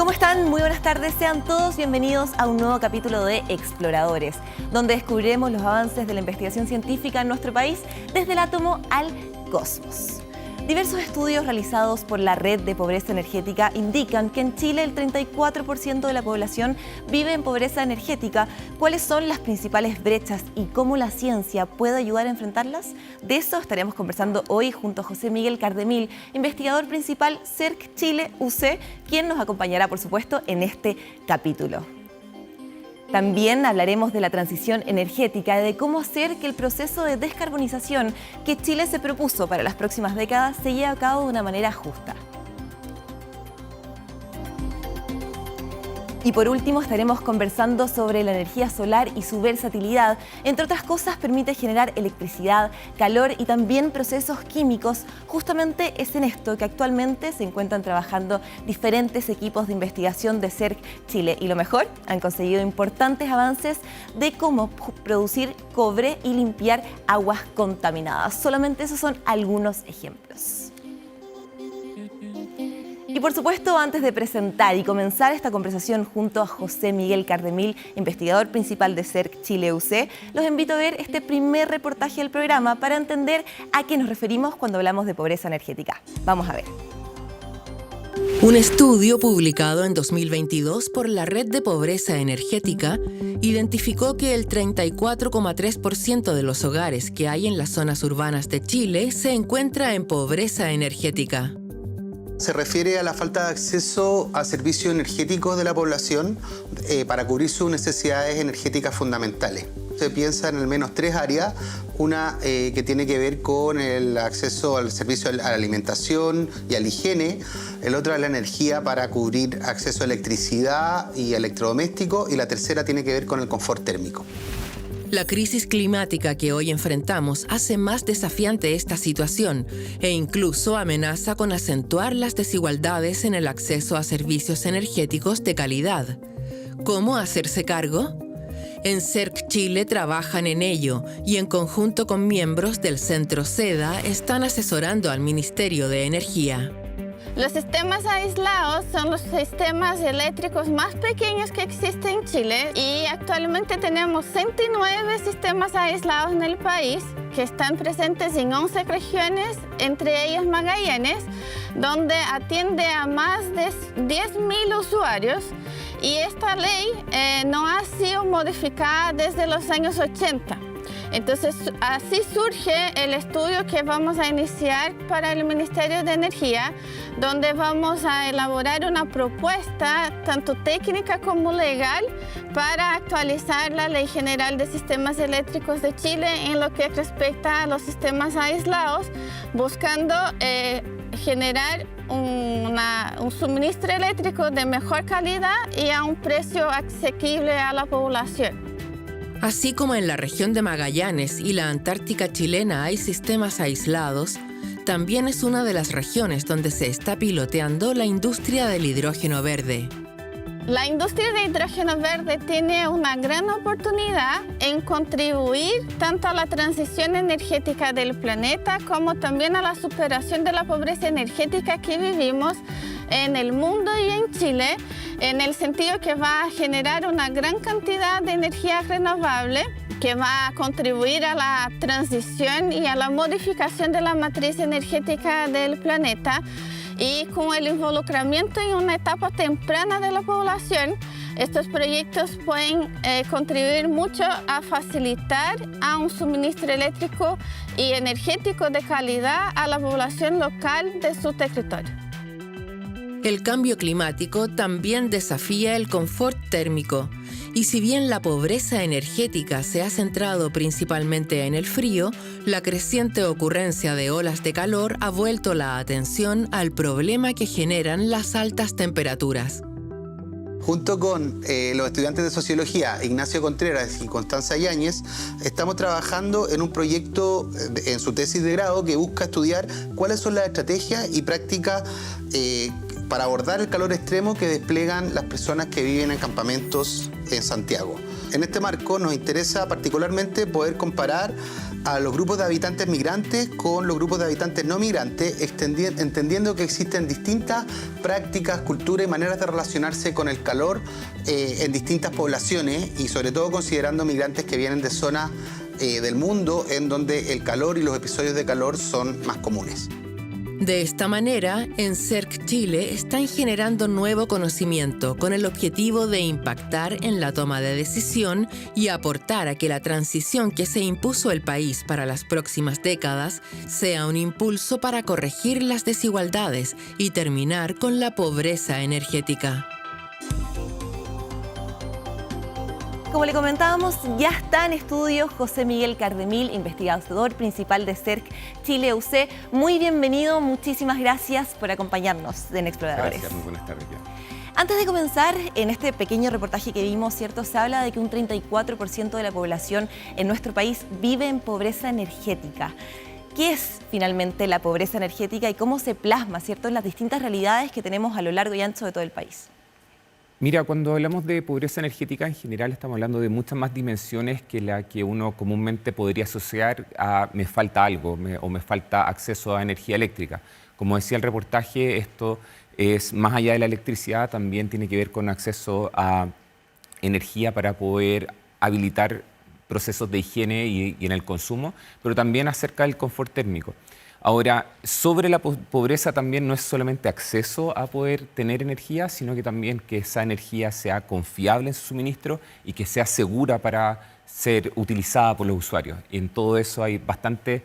¿Cómo están? Muy buenas tardes. Sean todos bienvenidos a un nuevo capítulo de Exploradores, donde descubriremos los avances de la investigación científica en nuestro país desde el átomo al cosmos. Diversos estudios realizados por la Red de Pobreza Energética indican que en Chile el 34% de la población vive en pobreza energética. ¿Cuáles son las principales brechas y cómo la ciencia puede ayudar a enfrentarlas? De eso estaremos conversando hoy junto a José Miguel Cardemil, investigador principal CERC Chile UC, quien nos acompañará, por supuesto, en este capítulo. También hablaremos de la transición energética y de cómo hacer que el proceso de descarbonización que Chile se propuso para las próximas décadas se lleve a cabo de una manera justa. Y por último estaremos conversando sobre la energía solar y su versatilidad. Entre otras cosas, permite generar electricidad, calor y también procesos químicos. Justamente es en esto que actualmente se encuentran trabajando diferentes equipos de investigación de CERC Chile. Y lo mejor, han conseguido importantes avances de cómo producir cobre y limpiar aguas contaminadas. Solamente esos son algunos ejemplos. Y por supuesto, antes de presentar y comenzar esta conversación junto a José Miguel Cardemil, investigador principal de CERC Chile UC, los invito a ver este primer reportaje del programa para entender a qué nos referimos cuando hablamos de pobreza energética. Vamos a ver. Un estudio publicado en 2022 por la Red de Pobreza Energética identificó que el 34,3% de los hogares que hay en las zonas urbanas de Chile se encuentra en pobreza energética. Se refiere a la falta de acceso a servicios energéticos de la población para cubrir sus necesidades energéticas fundamentales. Se piensa en al menos tres áreas. Una que tiene que ver con el acceso al servicio a la alimentación y a la higiene. El otro es la energía para cubrir acceso a electricidad y electrodomésticos. Y la tercera tiene que ver con el confort térmico. La crisis climática que hoy enfrentamos hace más desafiante esta situación e incluso amenaza con acentuar las desigualdades en el acceso a servicios energéticos de calidad. ¿Cómo hacerse cargo? En CERC Chile trabajan en ello y en conjunto con miembros del Centro SEDA están asesorando al Ministerio de Energía. Los sistemas aislados son los sistemas eléctricos más pequeños que existen en Chile y actualmente tenemos 109 sistemas aislados en el país que están presentes en 11 regiones, entre ellas Magallanes, donde atiende a más de 10.000 usuarios y esta ley no ha sido modificada desde los años 80. Entonces, así surge el estudio que vamos a iniciar para el Ministerio de Energía, donde vamos a elaborar una propuesta, tanto técnica como legal, para actualizar la Ley General de Sistemas Eléctricos de Chile en lo que respecta a los sistemas aislados, buscando generar un suministro eléctrico de mejor calidad y a un precio asequible a la población. Así como en la región de Magallanes y la Antártica chilena hay sistemas aislados, también es una de las regiones donde se está piloteando la industria del hidrógeno verde. La industria de hidrógeno verde tiene una gran oportunidad en contribuir tanto a la transición energética del planeta como también a la superación de la pobreza energética que vivimos en el mundo y en Chile, en el sentido que va a generar una gran cantidad de energía renovable que va a contribuir a la transición y a la modificación de la matriz energética del planeta. Y con el involucramiento en una etapa temprana de la población, estos proyectos pueden contribuir mucho a facilitar a un suministro eléctrico y energético de calidad a la población local de su territorio. El cambio climático también desafía el confort térmico. Y si bien la pobreza energética se ha centrado principalmente en el frío, la creciente ocurrencia de olas de calor ha vuelto la atención al problema que generan las altas temperaturas. Junto con los estudiantes de Sociología, Ignacio Contreras y Constanza Yáñez, estamos trabajando en un proyecto en su tesis de grado que busca estudiar cuáles son las estrategias y prácticas para abordar el calor extremo que desplegan las personas que viven en campamentos en Santiago. En este marco nos interesa particularmente poder comparar a los grupos de habitantes migrantes con los grupos de habitantes no migrantes, entendiendo que existen distintas prácticas, culturas y maneras de relacionarse con el calor en distintas poblaciones y sobre todo considerando migrantes que vienen de zonas del mundo en donde el calor y los episodios de calor son más comunes. De esta manera, en CERC Chile están generando nuevo conocimiento con el objetivo de impactar en la toma de decisión y aportar a que la transición que se impuso el país para las próximas décadas sea un impulso para corregir las desigualdades y terminar con la pobreza energética. Como le comentábamos, ya está en estudio José Miguel Cardemil, investigador principal de CERC Chile UC. Muy bienvenido, muchísimas gracias por acompañarnos en Exploradores. Gracias, muy buenas tardes. Antes de comenzar, en este pequeño reportaje que vimos, ¿cierto? Se habla de que un 34% de la población en nuestro país vive en pobreza energética. ¿Qué es finalmente la pobreza energética y cómo se plasma, ¿cierto?, en las distintas realidades que tenemos a lo largo y ancho de todo el país? Mira, cuando hablamos de pobreza energética, en general estamos hablando de muchas más dimensiones que la que uno comúnmente podría asociar a me falta algo o me falta acceso a energía eléctrica. Como decía el reportaje, esto es más allá de la electricidad, también tiene que ver con acceso a energía para poder habilitar procesos de higiene y en el consumo, pero también acerca del confort térmico. Ahora, sobre la pobreza también no es solamente acceso a poder tener energía, sino que también que esa energía sea confiable en su suministro y que sea segura para ser utilizada por los usuarios. Y en todo eso hay bastante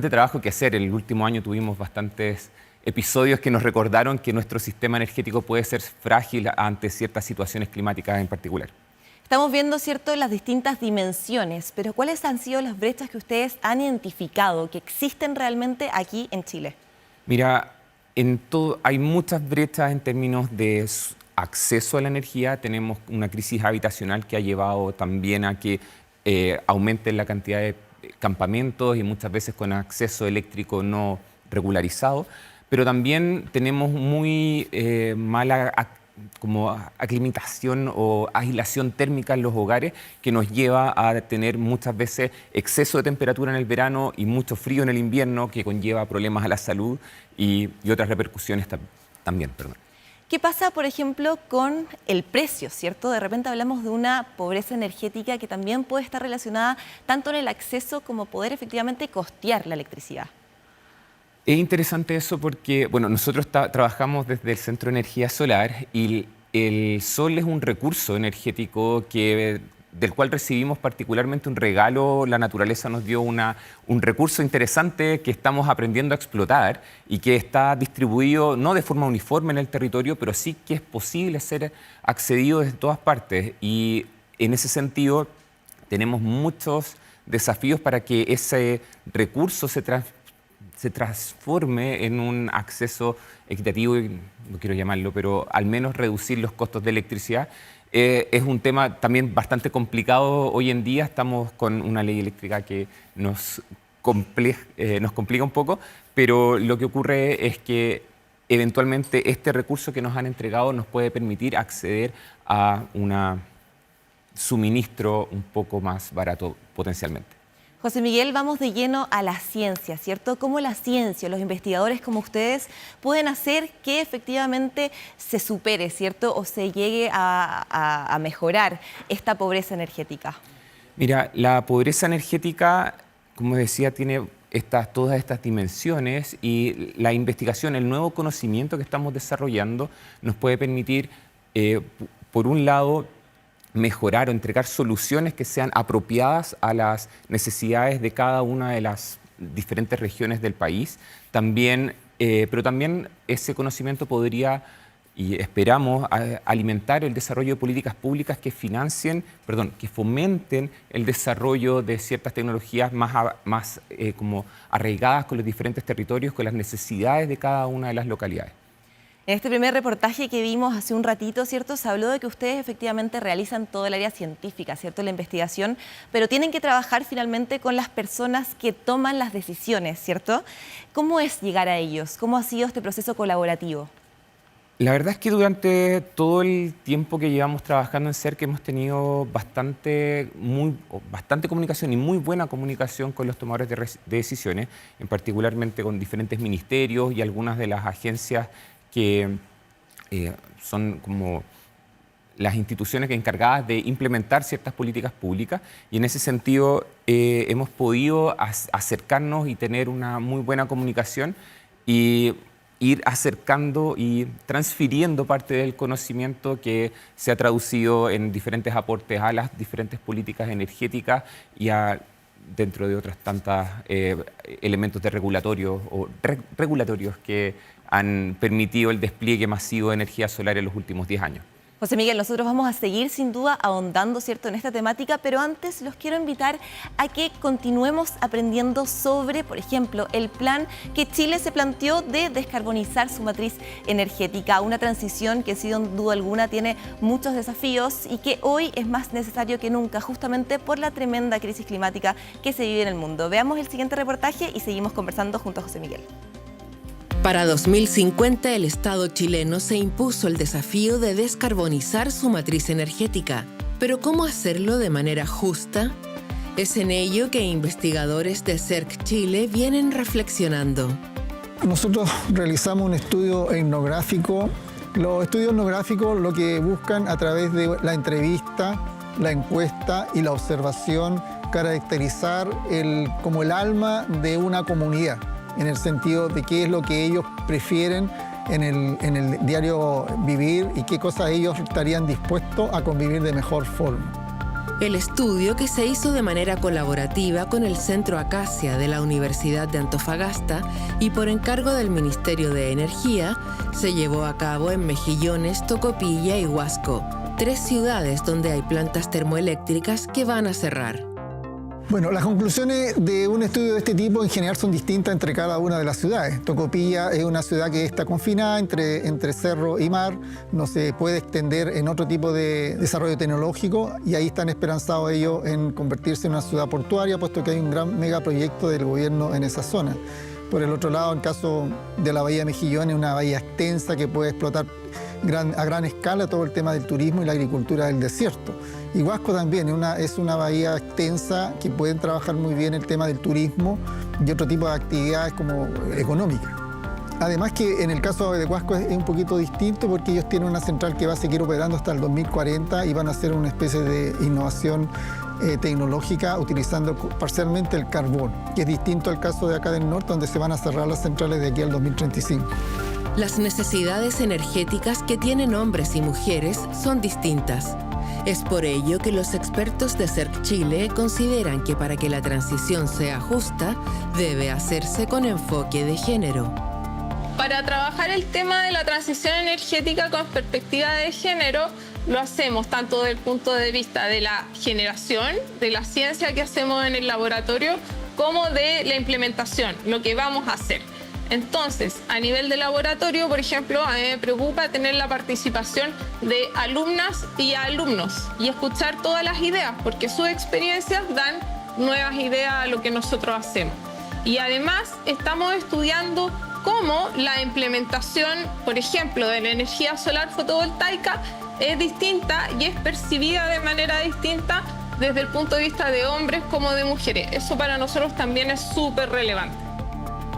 trabajo que hacer. En el último año tuvimos bastantes episodios que nos recordaron que nuestro sistema energético puede ser frágil ante ciertas situaciones climáticas en particular. Estamos viendo, ¿cierto?, las distintas dimensiones, pero ¿cuáles han sido las brechas que ustedes han identificado que existen realmente aquí en Chile? Mira, hay muchas brechas en términos de acceso a la energía. Tenemos una crisis habitacional que ha llevado también a que aumente la cantidad de campamentos y muchas veces con acceso eléctrico no regularizado, pero también tenemos muy mala como aclimatación o aislación térmica en los hogares que nos lleva a tener muchas veces exceso de temperatura en el verano y mucho frío en el invierno que conlleva problemas a la salud y otras repercusiones también. Perdón. ¿Qué pasa, por ejemplo, con el precio, cierto? De repente hablamos de una pobreza energética que también puede estar relacionada tanto en el acceso como poder efectivamente costear la electricidad. Es interesante eso porque, bueno, nosotros trabajamos desde el Centro de Energía Solar y el sol es un recurso energético del cual recibimos particularmente un regalo. La naturaleza nos dio un recurso interesante que estamos aprendiendo a explotar y que está distribuido no de forma uniforme en el territorio, pero sí que es posible ser accedido desde todas partes. Y en ese sentido tenemos muchos desafíos para que ese recurso se transforme en un acceso equitativo, no quiero llamarlo, pero al menos reducir los costos de electricidad. Es un tema también bastante complicado hoy en día. Estamos con una ley eléctrica que nos complica un poco, pero lo que ocurre es que eventualmente este recurso que nos han entregado nos puede permitir acceder a un suministro un poco más barato potencialmente. José Miguel, vamos de lleno a la ciencia, ¿cierto? ¿Cómo la ciencia, los investigadores como ustedes, pueden hacer que efectivamente se supere, ¿cierto? O se llegue a mejorar esta pobreza energética. Mira, la pobreza energética, como decía, tiene todas estas dimensiones y la investigación, el nuevo conocimiento que estamos desarrollando nos puede permitir, por un lado, mejorar o entregar soluciones que sean apropiadas a las necesidades de cada una de las diferentes regiones del país. También, pero también ese conocimiento podría, y esperamos, alimentar el desarrollo de políticas públicas que que fomenten el desarrollo de ciertas tecnologías más como arraigadas con los diferentes territorios, con las necesidades de cada una de las localidades. En este primer reportaje que vimos hace un ratito, ¿cierto?, se habló de que ustedes efectivamente realizan todo el área científica, ¿cierto?, la investigación, pero tienen que trabajar finalmente con las personas que toman las decisiones, ¿cierto? ¿Cómo es llegar a ellos? ¿Cómo ha sido este proceso colaborativo? La verdad es que durante todo el tiempo que llevamos trabajando en CERC hemos tenido bastante comunicación y muy buena comunicación con los tomadores de decisiones, en particularmente con diferentes ministerios y algunas de las agencias que son como las instituciones encargadas de implementar ciertas políticas públicas, y en ese sentido hemos podido acercarnos y tener una muy buena comunicación y ir acercando y transfiriendo parte del conocimiento que se ha traducido en diferentes aportes a las diferentes políticas energéticas y dentro de otras tantas elementos de regulatorios que han permitido el despliegue masivo de energía solar en los últimos 10 años. José Miguel, nosotros vamos a seguir sin duda ahondando, ¿cierto?, en esta temática, pero antes los quiero invitar a que continuemos aprendiendo sobre, por ejemplo, el plan que Chile se planteó de descarbonizar su matriz energética, una transición que sin duda alguna tiene muchos desafíos y que hoy es más necesario que nunca, justamente por la tremenda crisis climática que se vive en el mundo. Veamos el siguiente reportaje y seguimos conversando junto a José Miguel. Para 2050, el Estado chileno se impuso el desafío de descarbonizar su matriz energética. ¿Pero cómo hacerlo de manera justa? Es en ello que investigadores de CERC Chile vienen reflexionando. Nosotros realizamos un estudio etnográfico. Los estudios etnográficos lo que buscan a través de la entrevista, la encuesta y la observación, caracterizar como el alma de una comunidad, en el sentido de qué es lo que ellos prefieren en el diario vivir y qué cosas ellos estarían dispuestos a convivir de mejor forma. El estudio, que se hizo de manera colaborativa con el Centro Acacia de la Universidad de Antofagasta y por encargo del Ministerio de Energía, se llevó a cabo en Mejillones, Tocopilla y Huasco, 3 ciudades donde hay plantas termoeléctricas que van a cerrar. Bueno, las conclusiones de un estudio de este tipo en general son distintas entre cada una de las ciudades. Tocopilla es una ciudad que está confinada entre cerro y mar, no se puede extender en otro tipo de desarrollo tecnológico y ahí están esperanzados ellos en convertirse en una ciudad portuaria, puesto que hay un gran megaproyecto del gobierno en esa zona. Por el otro lado, en caso de la bahía de Mejillones, una bahía extensa que puede explotar a gran escala todo el tema del turismo y la agricultura del desierto. Y Huasco también es una bahía extensa que pueden trabajar muy bien el tema del turismo y otro tipo de actividades como económicas. Además que en el caso de Huasco es un poquito distinto porque ellos tienen una central que va a seguir operando hasta el 2040 y van a hacer una especie de innovación tecnológica utilizando parcialmente el carbón, que es distinto al caso de acá del norte, donde se van a cerrar las centrales de aquí al 2035. Las necesidades energéticas que tienen hombres y mujeres son distintas. Es por ello que los expertos de CERC Chile consideran que para que la transición sea justa, debe hacerse con enfoque de género. Para trabajar el tema de la transición energética con perspectiva de género, lo hacemos tanto desde el punto de vista de la generación, de la ciencia que hacemos en el laboratorio, como de la implementación, lo que vamos a hacer. Entonces, a nivel de laboratorio, por ejemplo, a mí me preocupa tener la participación de alumnas y alumnos y escuchar todas las ideas, porque sus experiencias dan nuevas ideas a lo que nosotros hacemos. Y además, estamos estudiando cómo la implementación, por ejemplo, de la energía solar fotovoltaica es distinta y es percibida de manera distinta desde el punto de vista de hombres como de mujeres. Eso para nosotros también es súper relevante.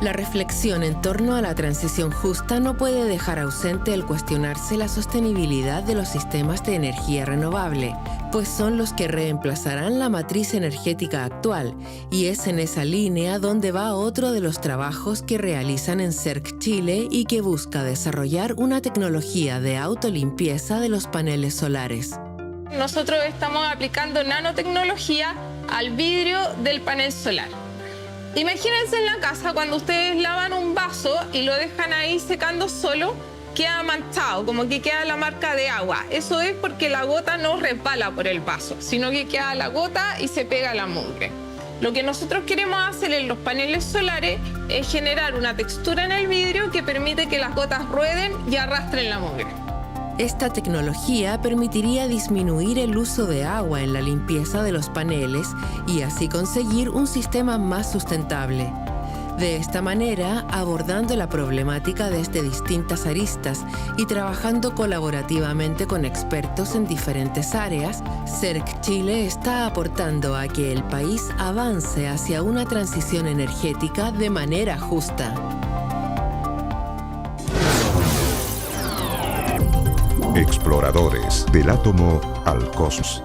La reflexión en torno a la transición justa no puede dejar ausente el cuestionarse la sostenibilidad de los sistemas de energía renovable, pues son los que reemplazarán la matriz energética actual, y es en esa línea donde va otro de los trabajos que realizan en CERC Chile y que busca desarrollar una tecnología de autolimpieza de los paneles solares. Nosotros estamos aplicando nanotecnología al vidrio del panel solar. Imagínense en la casa cuando ustedes lavan un vaso y lo dejan ahí secando solo, queda manchado, como que queda la marca de agua. Eso es porque la gota no resbala por el vaso, sino que queda la gota y se pega la mugre. Lo que nosotros queremos hacer en los paneles solares es generar una textura en el vidrio que permite que las gotas rueden y arrastren la mugre. Esta tecnología permitiría disminuir el uso de agua en la limpieza de los paneles y así conseguir un sistema más sustentable. De esta manera, abordando la problemática desde distintas aristas y trabajando colaborativamente con expertos en diferentes áreas, CERC Chile está aportando a que el país avance hacia una transición energética de manera justa. Exploradores, del átomo al cosmos.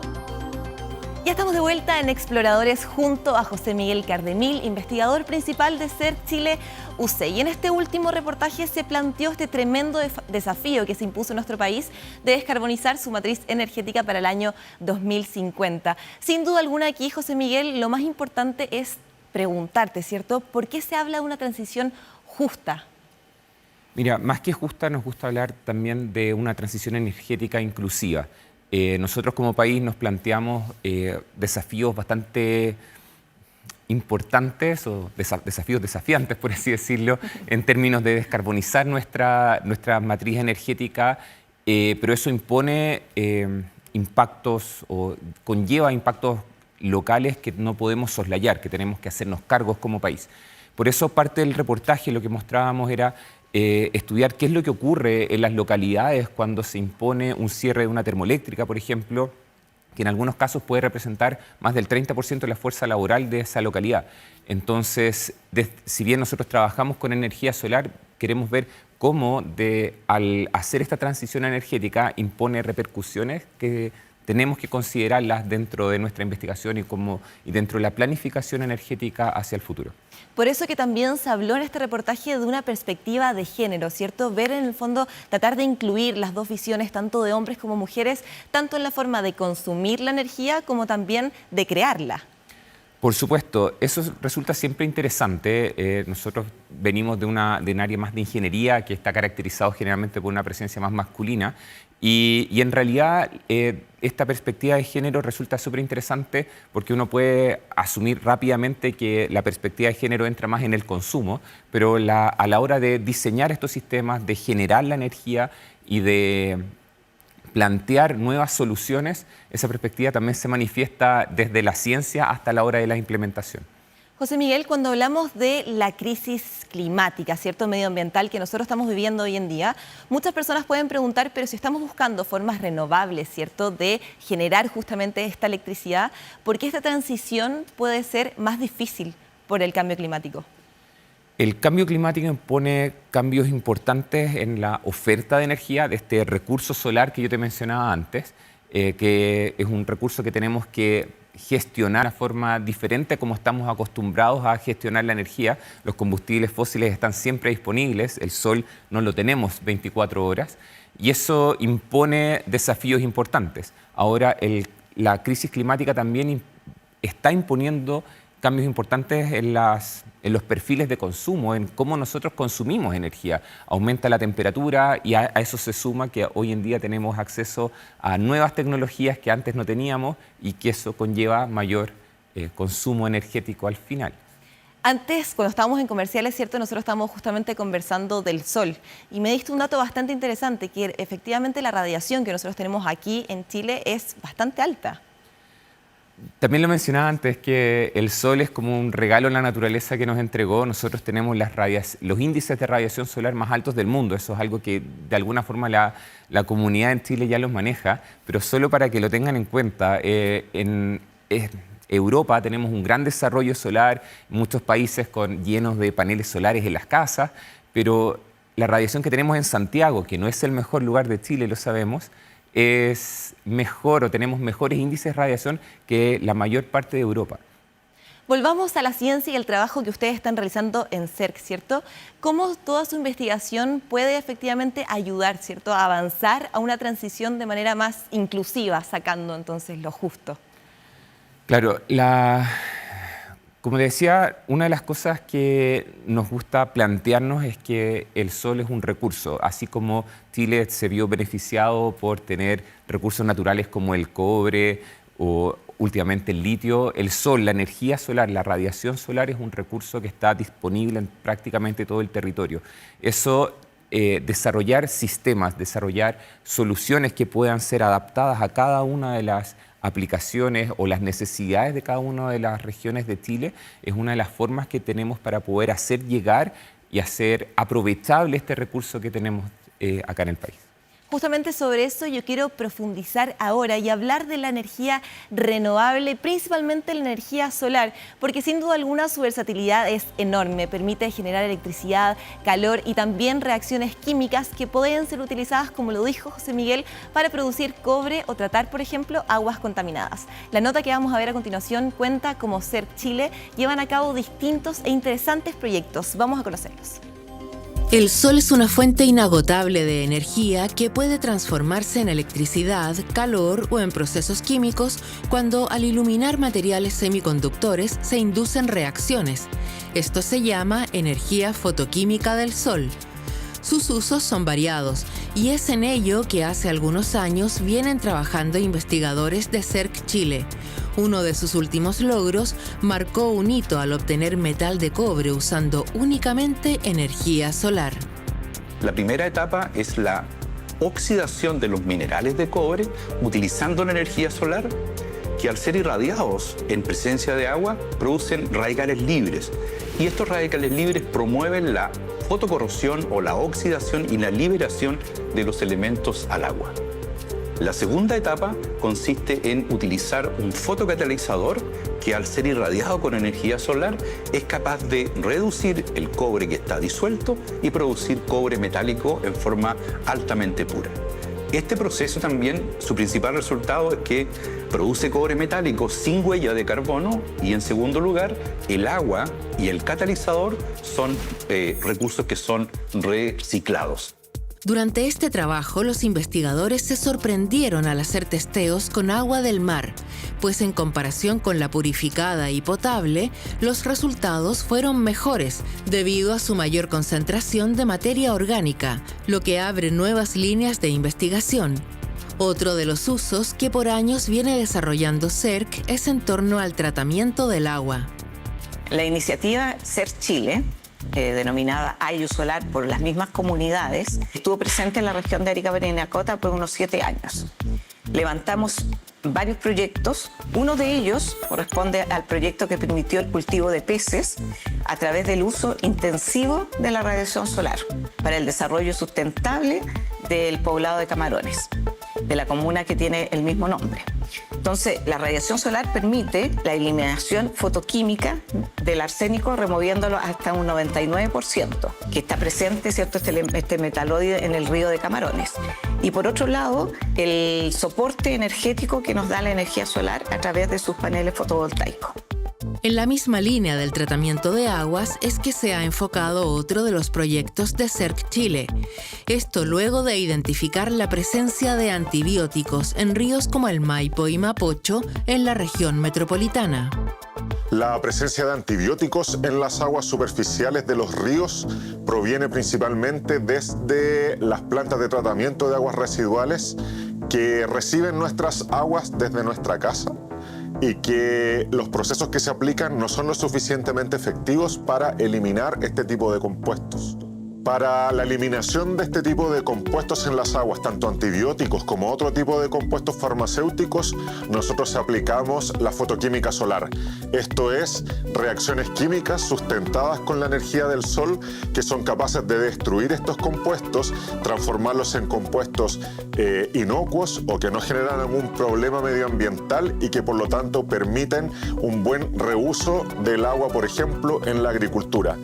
Ya estamos de vuelta en Exploradores junto a José Miguel Cardemil, investigador principal de CERC Chile UC. Y en este último reportaje se planteó este tremendo desafío que se impuso en nuestro país de descarbonizar su matriz energética para el año 2050. Sin duda alguna aquí, José Miguel, lo más importante es preguntarte, ¿cierto? ¿Por qué se habla de una transición justa? Mira, más que justa, nos gusta hablar también de una transición energética inclusiva. Nosotros como país nos planteamos desafíos bastante importantes o desafíos desafiantes, por así decirlo, en términos de descarbonizar nuestra matriz energética, pero eso impone impactos o conlleva impactos locales que no podemos soslayar, que tenemos que hacernos cargos como país. Por eso parte del reportaje lo que mostrábamos era estudiar qué es lo que ocurre en las localidades cuando se impone un cierre de una termoeléctrica, por ejemplo, que en algunos casos puede representar más del 30% de la fuerza laboral de esa localidad. Entonces, si bien nosotros trabajamos con energía solar, queremos ver cómo al hacer esta transición energética impone repercusiones que tenemos que considerarlas dentro de nuestra investigación y dentro de la planificación energética hacia el futuro. Por eso que también se habló en este reportaje de una perspectiva de género, ¿cierto? Ver en el fondo, tratar de incluir las dos visiones, tanto de hombres como mujeres, tanto en la forma de consumir la energía como también de crearla. Por supuesto, eso resulta siempre interesante. Nosotros venimos de un área más de ingeniería que está caracterizado generalmente por una presencia más masculina y en realidad esta perspectiva de género resulta súper interesante porque uno puede asumir rápidamente que la perspectiva de género entra más en el consumo, pero a la hora de diseñar estos sistemas, de generar la energía y de plantear nuevas soluciones, esa perspectiva también se manifiesta desde la ciencia hasta la hora de la implementación. José Miguel, cuando hablamos de la crisis climática, ¿cierto?, medioambiental que nosotros estamos viviendo hoy en día, muchas personas pueden preguntar, pero si estamos buscando formas renovables, ¿cierto?, de generar justamente esta electricidad, ¿por qué esta transición puede ser más difícil por el cambio climático? El cambio climático impone cambios importantes en la oferta de energía de este recurso solar que yo te mencionaba antes, que es un recurso que tenemos que gestionar de forma diferente como estamos acostumbrados a gestionar la energía. Los combustibles fósiles están siempre disponibles, el sol no lo tenemos 24 horas y eso impone desafíos importantes. Ahora la crisis climática también está imponiendo cambios importantes en los perfiles de consumo, en cómo nosotros consumimos energía. Aumenta la temperatura y a eso se suma que hoy en día tenemos acceso a nuevas tecnologías que antes no teníamos y que eso conlleva mayor consumo energético al final. Antes, cuando estábamos en comerciales, ¿cierto?, nosotros estábamos justamente conversando del sol y me diste un dato bastante interesante, que efectivamente la radiación que nosotros tenemos aquí en Chile es bastante alta. También lo mencionaba antes, que el sol es como un regalo en la naturaleza que nos entregó. Nosotros tenemos los índices de radiación solar más altos del mundo. Eso es algo que de alguna forma la comunidad en Chile ya los maneja, pero solo para que lo tengan en cuenta, en Europa tenemos un gran desarrollo solar, muchos países llenos de paneles solares en las casas, pero la radiación que tenemos en Santiago, que no es el mejor lugar de Chile, lo sabemos, es mejor o tenemos mejores índices de radiación que la mayor parte de Europa. Volvamos a la ciencia y el trabajo que ustedes están realizando en CERC, ¿cierto? ¿Cómo toda su investigación puede efectivamente ayudar, ¿cierto?, a avanzar a una transición de manera más inclusiva, sacando entonces lo justo? Claro, como decía, una de las cosas que nos gusta plantearnos es que el sol es un recurso, así como Chile se vio beneficiado por tener recursos naturales como el cobre o últimamente el litio. El sol, la energía solar, la radiación solar es un recurso que está disponible en prácticamente todo el territorio. Eso desarrollar sistemas, desarrollar soluciones que puedan ser adaptadas a cada una de las aplicaciones o las necesidades de cada una de las regiones de Chile, es una de las formas que tenemos para poder hacer llegar y hacer aprovechable este recurso que tenemos acá en el país. Justamente sobre eso yo quiero profundizar ahora y hablar de la energía renovable, principalmente la energía solar, porque sin duda alguna su versatilidad es enorme, permite generar electricidad, calor y también reacciones químicas que pueden ser utilizadas, como lo dijo José Miguel, para producir cobre o tratar, por ejemplo, aguas contaminadas. La nota que vamos a ver a continuación cuenta cómo CERC Chile llevan a cabo distintos e interesantes proyectos. Vamos a conocerlos. El sol es una fuente inagotable de energía que puede transformarse en electricidad, calor o en procesos químicos cuando al iluminar materiales semiconductores se inducen reacciones. Esto se llama energía fotoquímica del sol. Sus usos son variados y es en ello que hace algunos años vienen trabajando investigadores de CERC Chile. Uno de sus últimos logros marcó un hito al obtener metal de cobre usando únicamente energía solar. La primera etapa es la oxidación de los minerales de cobre utilizando la energía solar, que al ser irradiados en presencia de agua producen radicales libres. Y estos radicales libres promueven la fotocorrosión o la oxidación y la liberación de los elementos al agua. La segunda etapa consiste en utilizar un fotocatalizador que al ser irradiado con energía solar es capaz de reducir el cobre que está disuelto y producir cobre metálico en forma altamente pura. Este proceso también, su principal resultado es que produce cobre metálico sin huella de carbono y en segundo lugar, el agua y el catalizador son recursos que son reciclados. Durante este trabajo, los investigadores se sorprendieron al hacer testeos con agua del mar, pues en comparación con la purificada y potable, los resultados fueron mejores debido a su mayor concentración de materia orgánica, lo que abre nuevas líneas de investigación. Otro de los usos que por años viene desarrollando CERC es en torno al tratamiento del agua. La iniciativa CERC Chile, denominada Ayu Solar por las mismas comunidades, estuvo presente en la región de Arica, Parinacota por unos 7 años. Levantamos varios proyectos. Uno de ellos corresponde al proyecto que permitió el cultivo de peces a través del uso intensivo de la radiación solar para el desarrollo sustentable del poblado de Camarones, de la comuna que tiene el mismo nombre. Entonces, la radiación solar permite la eliminación fotoquímica del arsénico, removiéndolo hasta un 99%, que está presente, ¿cierto?, este metaloide en el río de Camarones. Y por otro lado, el soporte energético que nos da la energía solar a través de sus paneles fotovoltaicos. En la misma línea del tratamiento de aguas es que se ha enfocado otro de los proyectos de CERC Chile. Esto luego de identificar la presencia de antibióticos en ríos como el Maipo y Mapocho en la región metropolitana. La presencia de antibióticos en las aguas superficiales de los ríos proviene principalmente desde las plantas de tratamiento de aguas residuales que reciben nuestras aguas desde nuestra casa, y que los procesos que se aplican no son lo suficientemente efectivos para eliminar este tipo de compuestos. Para la eliminación de este tipo de compuestos en las aguas, tanto antibióticos como otro tipo de compuestos farmacéuticos, nosotros aplicamos la fotoquímica solar. Esto es, reacciones químicas sustentadas con la energía del sol que son capaces de destruir estos compuestos, transformarlos en compuestos inocuos o que no generan algún problema medioambiental y que por lo tanto permiten un buen reuso del agua, por ejemplo, en la agricultura.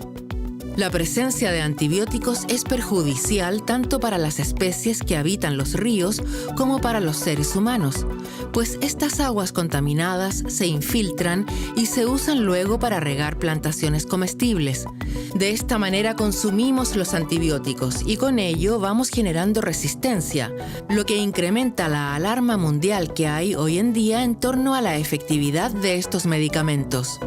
La presencia de antibióticos es perjudicial tanto para las especies que habitan los ríos como para los seres humanos, pues estas aguas contaminadas se infiltran y se usan luego para regar plantaciones comestibles. De esta manera consumimos los antibióticos y con ello vamos generando resistencia, lo que incrementa la alarma mundial que hay hoy en día en torno a la efectividad de estos medicamentos.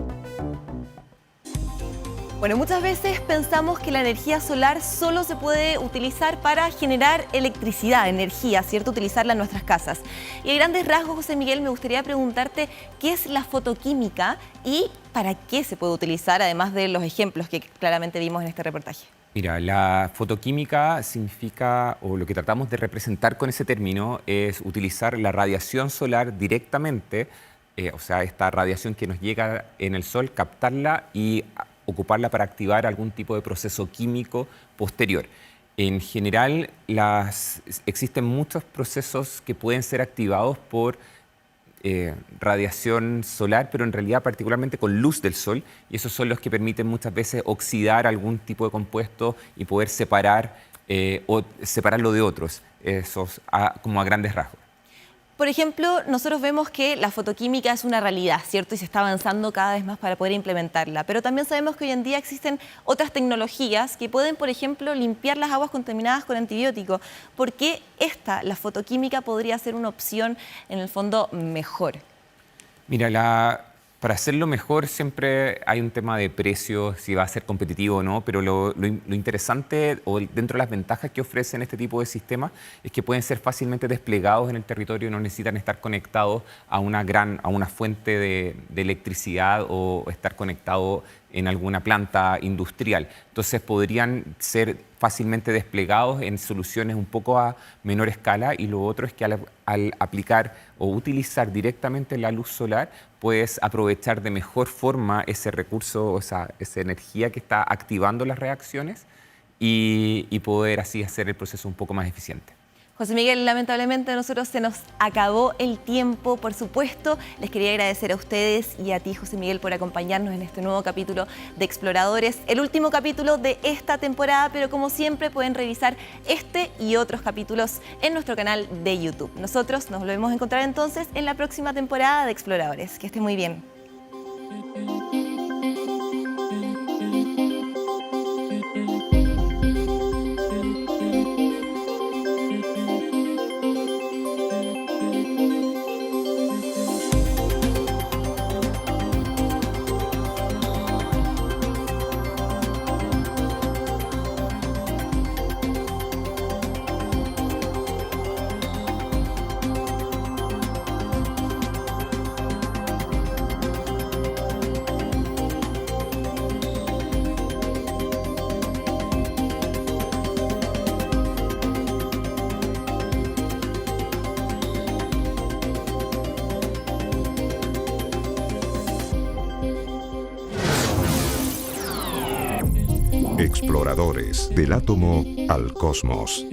Bueno, muchas veces pensamos que la energía solar solo se puede utilizar para generar electricidad, energía, ¿cierto? Utilizarla en nuestras casas. Y a grandes rasgos, José Miguel, me gustaría preguntarte qué es la fotoquímica y para qué se puede utilizar, además de los ejemplos que claramente vimos en este reportaje. Mira, la fotoquímica significa, o lo que tratamos de representar con ese término, es utilizar la radiación solar directamente, o sea, esta radiación que nos llega en el sol, captarla y ocuparla para activar algún tipo de proceso químico posterior. En general, existen muchos procesos que pueden ser activados por radiación solar, pero en realidad particularmente con luz del sol, y esos son los que permiten muchas veces oxidar algún tipo de compuesto y poder separar o separarlo de otros, esos como a grandes rasgos. Por ejemplo, nosotros vemos que la fotoquímica es una realidad, ¿cierto? Y se está avanzando cada vez más para poder implementarla. Pero también sabemos que hoy en día existen otras tecnologías que pueden, por ejemplo, limpiar las aguas contaminadas con antibióticos. ¿Por qué la fotoquímica, podría ser una opción, en el fondo, mejor? Mira, para hacerlo mejor siempre hay un tema de precio, si va a ser competitivo o no, pero lo interesante o dentro de las ventajas que ofrecen este tipo de sistemas es que pueden ser fácilmente desplegados en el territorio y no necesitan estar conectados a una fuente de electricidad o estar conectados en alguna planta industrial. Entonces podrían ser fácilmente desplegados en soluciones un poco a menor escala, y lo otro es que al aplicar o utilizar directamente la luz solar puedes aprovechar de mejor forma ese recurso, o sea, esa energía que está activando las reacciones y poder así hacer el proceso un poco más eficiente. José Miguel, lamentablemente a nosotros se nos acabó el tiempo. Por supuesto, les quería agradecer a ustedes y a ti, José Miguel, por acompañarnos en este nuevo capítulo de Exploradores, el último capítulo de esta temporada, pero como siempre pueden revisar este y otros capítulos en nuestro canal de YouTube. Nosotros nos volvemos a encontrar entonces en la próxima temporada de Exploradores. Que estén muy bien. Exploradores, del átomo al cosmos.